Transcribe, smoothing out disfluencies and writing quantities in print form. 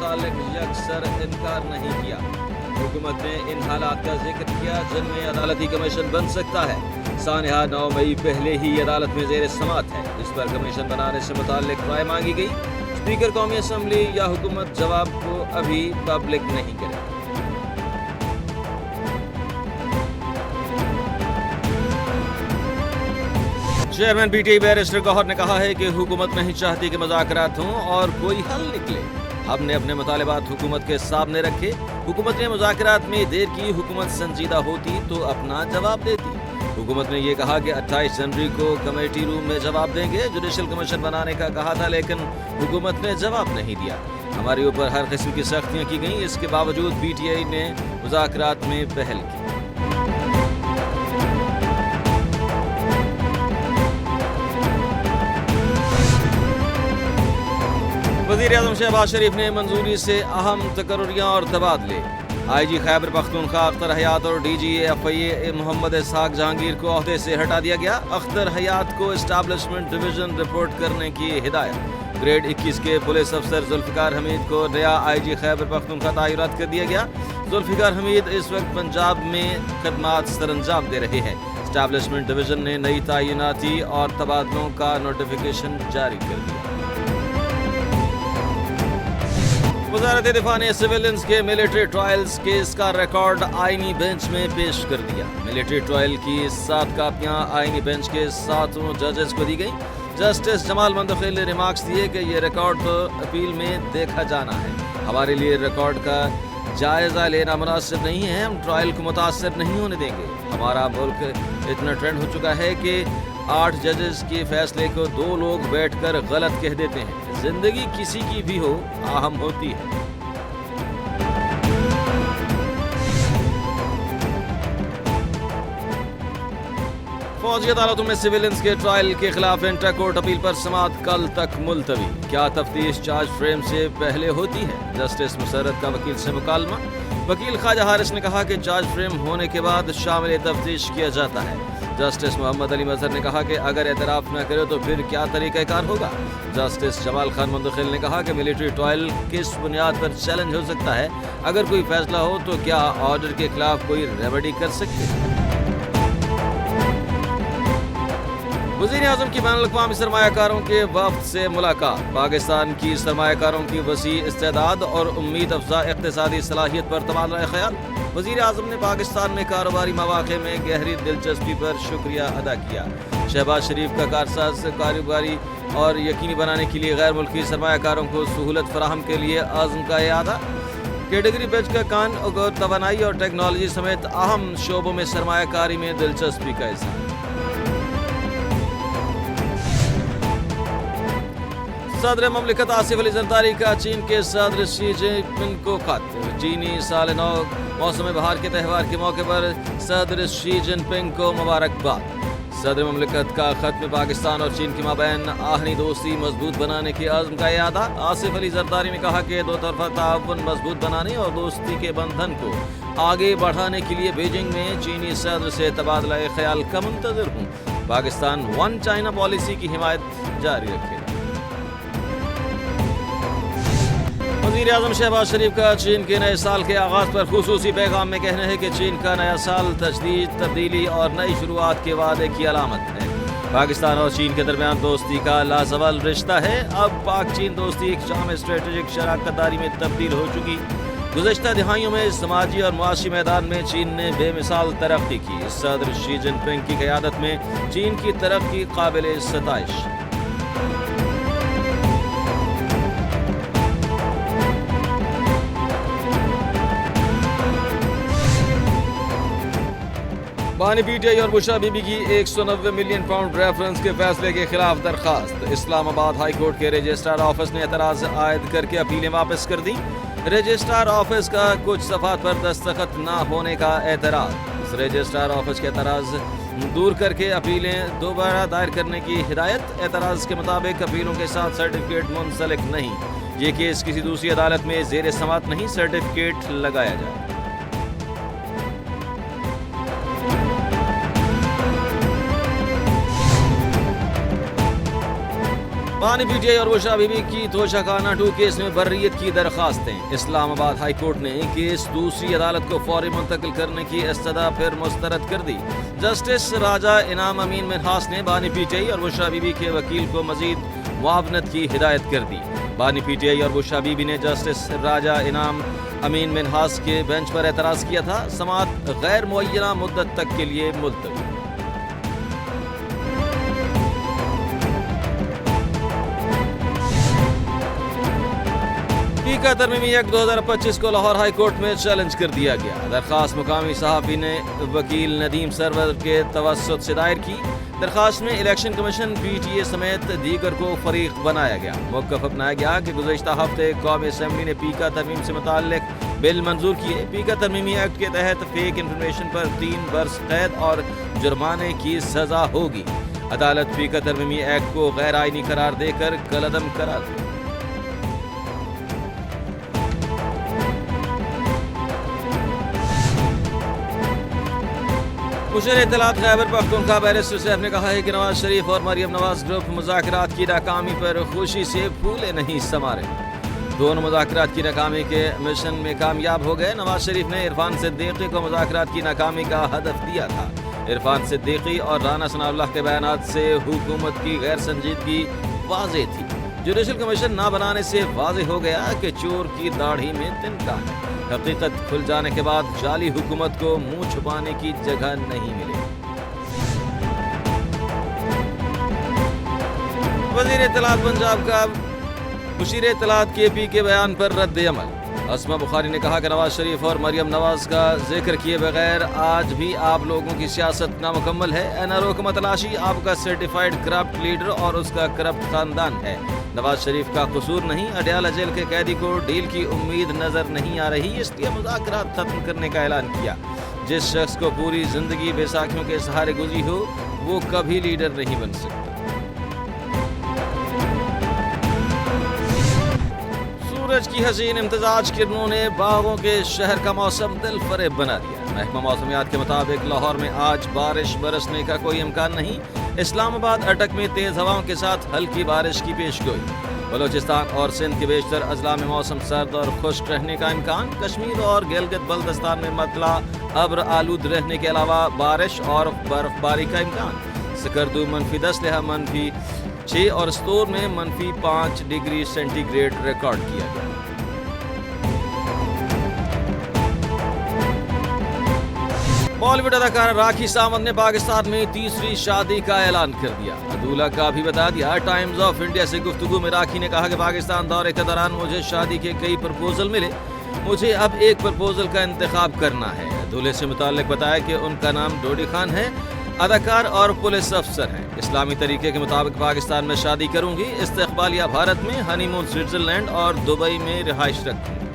मुतालिक यकसर इनकार नहीं किया। हुकूमत ने इन हालात का जिक्र किया जिनमें अदालती कमीशन बन सकता है। सानहा 9 मई पहले ही अदालत में ज़ेर समाअत है। इस पर कमीशन बनाने से मुतालिक राय मांगी गई। स्पीकर कौमी असम्बली या हुकूमत जवाब को अभी पब्लिक नहीं करे। चेयरमैन पीटीआई बैरिस्टर गौहर ने कहा है कि हुकूमत नहीं चाहती कि मुज़ाकरात हों और कोई हल निकले। हमने अपने मुतालिबात हुकूमत के सामने रखे। हुकूमत ने मुज़ाकरात में देर की, हुकूमत संजीदा होती तो अपना जवाब देती। हुकूमत ने ये कहा कि 28 जनवरी को कमेटी रूम में जवाब देंगे। जुडिशल कमीशन बनाने का कहा था लेकिन हुकूमत ने जवाब नहीं दिया। हमारे ऊपर हर किस्म की सख्तियाँ की गईं, इसके बावजूद पीटीआई ने मुज़ाकरात में पहल की। वज़ीर-ए-आज़म शहबाज शरीफ ने मंजूरी से अहम तकर्रुरियाँ और तबादले। IG खैबर पख्तूनख्वा अख्तर हयात और DG FIA मोहम्मद इसहाक जहांगीर को ओहदे से हटा दिया गया। अख्तर हयात को एस्टैब्लिशमेंट डिवीजन रिपोर्ट करने की हिदायत। ग्रेड 21 के पुलिस अफसर जुल्फ़िकार हमीद को नया IG खैबर पख्तूनख्वा तैनात कर दिया गया। जुल्फ़िकार हमीद इस वक्त पंजाब में खदमात सरअंजाम दे रहे हैं। एस्टैब्लिशमेंट डिवीजन ने नई तैनाती और तबादलों का नोटिफिकेशन जारी कर दिया। वज़ारत दिफा ने सिविलियंस के मिलिट्री ट्रायल्स केस का रिकॉर्ड आईनी बेंच में पेश कर दिया। मिलिट्री ट्रायल की 7 कापियां आईनी बेंच के 7 जजेस को दी गई। जस्टिस जमाल मंदखिल ने रिमार्क्स दिए कि ये रिकॉर्ड तो अपील में देखा जाना है। हमारे लिए रिकॉर्ड का जायज़ा लेना मुनासिब नहीं है। हम ट्रायल को मुतासर नहीं होने देंगे। हमारा मुल्क इतना ट्रेंड हो चुका है कि 8 जजेस के फैसले को 2 लोग बैठकर गलत कह देते हैं। जिंदगी किसी की भी हो, अहम होती है। फौजी अदालतों में सिविलियंस के ट्रायल के खिलाफ इंटर कोर्ट अपील पर समाअत कल तक मुलतवी। क्या तफ्तीश चार्ज फ्रेम से पहले होती है? जस्टिस मुसर्रत का वकील से मुकालमा। वकील ख्वाजा हारिस ने कहा कि चार्ज फ्रेम होने के बाद शामिल तफ्तीश किया जाता है। जस्टिस मोहम्मद अली मजहर ने कहा कि अगर एतराफ़ न करे तो फिर क्या तरीक़ाकार होगा। जस्टिस जमाल खान मुंदखिल ने कहा कि मिलिट्री ट्रायल किस बुनियाद पर चैलेंज हो सकता है? अगर कोई फैसला हो तो क्या ऑर्डर के खिलाफ कोई रेमेडी कर सकते हैं? वज़ीर-ए-आज़म की बैनुल-अक़वामी सरमायाकारों के वफ़द से मुलाकात। पाकिस्तान की सरमायाकारों की वसी इस्तेदाद और उम्मीद अफ़ज़ा इक़्तिसादी सलाहियत पर तबादला ख़याल। वज़ीर-ए-आज़म ने पाकिस्तान में कारोबारी मौक़े में गहरी दिलचस्पी पर शुक्रिया अदा किया। शहबाज शरीफ का कारसाज कारोबारी और यकीनी बनाने के लिए गैर मुल्की सरमायाकारों को सहूलत फराहम के लिए आज़म का इरादा। कैटेगरी बेच का कान और तवानाई और टेक्नोलॉजी समेत अहम शोबों में सरमायाकारी में दिलचस्पी का इज़हार। सदर ममलिकत आसिफ अली जरदारी का चीन के सदर शी जिनपिंग को खत। चीनी साल नौ मौसम बहार के त्यौहार के मौके पर सदर शी जिनपिंग को मुबारकबाद। सदर ममलिकत का खत में पाकिस्तान और चीन के माबैन आहनी दोस्ती मजबूत बनाने के आज़म का इरादा। आसिफ अली जरदारी ने कहा कि दो तरफा ताउन मजबूत बनाने और दोस्ती के बंधन को आगे बढ़ाने के लिए बीजिंग में चीनी सदर से तबादला ख्याल का मुंतज़िर हूँ। पाकिस्तान वन चाइना पॉलिसी की हिमायत जारी रखेगा। वज़ीर-ए-आज़म शहबाज शरीफ का चीन के नए साल के आगाज़ पर खुसूसी पैगाम में कहना है कि चीन का नया साल तजदीद, तब्दीली और नई शुरुआत के वादे की अलामत है। पाकिस्तान और चीन के दरमियान दोस्ती का लाजवाल रिश्ता है। अब पाक चीन दोस्ती एक जाम स्ट्रेटेजिक शराकतदारी में तब्दील हो चुकी। गुज़श्ता दिहाइयों में समाजी और मुआशी मैदान में चीन ने बेमिसाल तरक्की की। सदर शी जिनपिंग की क़यादत में चीन की तरक्की काबिल सताइश। बानी पीटीआई और बुशरा बीबी की 190 मिलियन पाउंड रेफरेंस के फैसले के खिलाफ दरखास्त। इस्लामाबाद हाई कोर्ट के रजिस्ट्रार ऑफिस ने एतराज़ आयद करके अपीलें वापस कर दी। रजिस्ट्रार ऑफिस का कुछ सफ़ात पर दस्तखत न होने का एतराज़। रजिस्ट्रार ऑफिस के एतराज़ दूर करके अपीलें दोबारा दायर करने की हिदायत। एतराज़ के मुताबिक अपीलों के साथ सर्टिफिकेट मुंसलिक नहीं। ये केस किसी दूसरी अदालत में ज़ेर समाअत नहीं, सर्टिफिकेट लगाया जाए। بانی پی ٹی آئی اور بشرا بی بی کی توشہ خانہ 2 کیس میں برریت کی درخواستیں۔ اسلام آباد ہائی کورٹ نے کیس دوسری عدالت کو فوری منتقل کرنے کی استدعا پھر مسترد کر دی۔ جسٹس راجہ انعام امین منہاس نے بانی پی ٹی آئی اور بشرا بی بی کے وکیل کو مزید معاونت کی ہدایت کر دی۔ بانی پی ٹی آئی اور بشرا بی بی نے جسٹس راجہ انعام امین منہاس کے بینچ پر اعتراض کیا تھا۔ سماعت غیر معینہ مدت تک کے لیے ملتوی۔ پی کا ترمیمی ایکٹ 2025 کو لاہور ہائی کورٹ میں چیلنج کر دیا گیا۔ درخواست مقامی صحافی نے وکیل ندیم سرور کے توسط سے دائر کی۔ درخواست میں election commission P T A سمیت دیگر کو فریق بنایا گیا۔ موقف اپنایا گیا کہ گزشتہ ہفتے قومی اسمبلی نے پی کا ترمیم سے متعلق بل منظور کیے۔ پی کا ترمیمی ایکٹ کے تحت فیک انفارمیشن پر 3 برس قید اور جرمانے کی سزا ہوگی۔ عدالت پی کا ترمیمی ایکٹ کو غیر آئینی قرار دے کر کالعدم قرار دی۔ مشیر اطلاعات خیبر پختونخوا بیرسٹر صاحب نے کہا ہے کہ نواز شریف اور مریم نواز گروپ مذاکرات کی ناکامی پر خوشی سے پھولے نہیں سما رہے۔ دونوں مذاکرات کی ناکامی کے مشن میں کامیاب ہو گئے۔ نواز شریف نے عرفان صدیقی کو مذاکرات کی ناکامی کا ہدف دیا تھا۔ عرفان صدیقی اور رانا ثناء اللہ کے بیانات سے حکومت کی غیر سنجیدگی واضح تھی۔ جوڈیشل کمیشن نہ بنانے سے واضح ہو گیا کہ چور کی داڑھی میں تنکا ہے۔ حقیقت کھل جانے کے بعد جعلی حکومت کو منہ چھپانے کی جگہ نہیں ملی۔ وزیر اطلاعات پنجاب کا مشیر اطلاعات کے پی کے بیان پر رد عمل۔ اسما بخاری نے کہا کہ نواز شریف اور مریم نواز کا ذکر کیے بغیر آج بھی آپ لوگوں کی سیاست نامکمل ہے۔ این آر او کا متلاشی آپ کا سرٹیفائیڈ کرپٹ لیڈر اور اس کا کرپٹ خاندان ہے۔ نواز شریف کا قصور نہیں۔ اڈیالہ جیل کے قیدی کو ڈیل کی امید نظر نہیں آ رہی، اس لیے مذاکرات ختم کرنے کا اعلان کیا۔ جس شخص کو پوری زندگی بیساکھیوں کے سہارے گزری ہو وہ کبھی لیڈر نہیں بن سکتا۔ سورج کی حسین امتزاج کرنوں نے باغوں کے شہر کا موسم دل فریب بنا دیا۔ محکمہ موسمیات کے مطابق لاہور میں آج بارش برسنے کا کوئی امکان نہیں۔ اسلام آباد اٹک میں تیز ہواؤں کے ساتھ ہلکی بارش کی پیش گوئی۔ بلوچستان اور سندھ کے بیشتر اضلاع میں موسم سرد اور خشک رہنے کا امکان۔ کشمیر اور گلگت بلتستان میں مطلع ابر آلود رہنے کے علاوہ بارش اور برف باری کا امکان۔ سکردو -10 لہہ -6 اور استور میں -5 ڈگری سینٹی گریڈ ریکارڈ کیا گیا۔ بالی ووڈ اداکارہ راکھی ساونت نے پاکستان میں تیسری شادی کا اعلان کر دیا۔ عدولہ کا بھی بتا دیا۔ ٹائمز آف انڈیا سے گفتگو میں راکھی نے کہا کہ پاکستان دورے کے دوران مجھے شادی کے کئی پرپوزل ملے، مجھے اب ایک پرپوزل کا انتخاب کرنا ہے۔ عدولہ سے متعلق بتایا کہ ان کا نام ڈوڈی خان ہے، اداکار اور پولیس افسر ہیں۔ اسلامی طریقے کے مطابق پاکستان میں شادی کروں گی، استقبالیہ بھارت میں، ہنی مون سوئٹزرلینڈ اور دبئی میں رہائش رکھوں گی۔